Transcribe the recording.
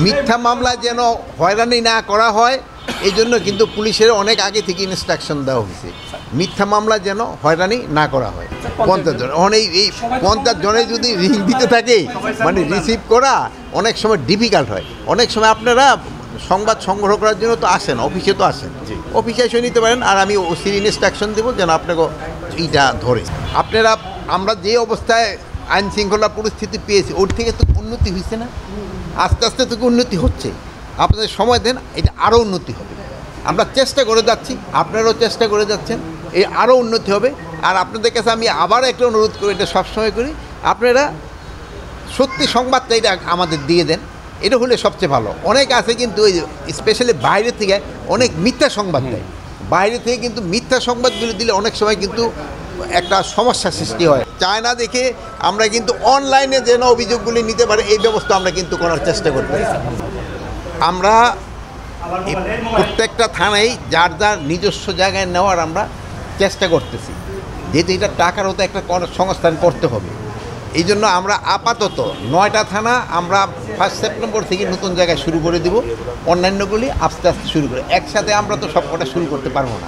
মিথ্যা মামলা যেন হয়রানি না করা হয় এই জন্য কিন্তু পুলিশের অনেক আগে থেকে ইনস্ট্রাকশন দেওয়া হয়েছে মিথ্যা মামলা যেন হয়রানি না করা হয়। 50 জন এই 50 জনে যদি রিং দিতে থাকে মানে রিসিভ করা অনেক সময় ডিফিকাল্ট হয়। অনেক সময় আপনারা সংবাদ সংগ্রহ করার জন্য তো আসেন, অফিসে তো আসেন, অফিসে এসে নিতে পারেন। আর আমি ওসির ইনস্ট্রাকশন দেবো যেন আপনাকে এইটা ধরে। আপনারা আমরা যে অবস্থায় আইন শৃঙ্খলা পরিস্থিতি পেয়েছি ওর থেকে তো উন্নতি হয়েছে না, আস্তে আস্তে তো উন্নতি হচ্ছে। আপনাদের সময় দেন, এটা আরও উন্নতি হবে। আমরা চেষ্টা করে যাচ্ছি, আপনারাও চেষ্টা করে যাচ্ছেন, এই আরও উন্নতি হবে। আর আপনাদের কাছে আমি আবার একটা অনুরোধ করি, এটা সবসময় করি, আপনারা সত্যি সংবাদটা এটা আমাদের দিয়ে দেন, এটা হলে সবচেয়ে ভালো। অনেক আছে কিন্তু ওই স্পেশালি বাইরে থেকে অনেক মিথ্যা সংবাদ দেয়, বাইরে থেকে কিন্তু মিথ্যা সংবাদগুলো দিলে অনেক সময় কিন্তু একটা সমস্যা সৃষ্টি হয়। চায় না দেখে আমরা কিন্তু অনলাইনে যেন অভিযোগগুলি নিতে পারে এই ব্যবস্থা আমরা কিন্তু করার চেষ্টা করতেছি। আমরা প্রত্যেকটা থানায় যার যার নিজস্ব জায়গায় নেওয়ার আমরা চেষ্টা করতেছি, যেহেতু এটা টাকার হতো একটা সংস্থান করতে হবে। এই জন্য আমরা আপাতত 9টা থানা আমরা 1 সেপ্টেম্বর থেকে নতুন জায়গায় শুরু করে দেব, অন্যান্যগুলি আস্তে আস্তে শুরু করে। একসাথে আমরা তো সব কটা শুরু করতে পারবো না।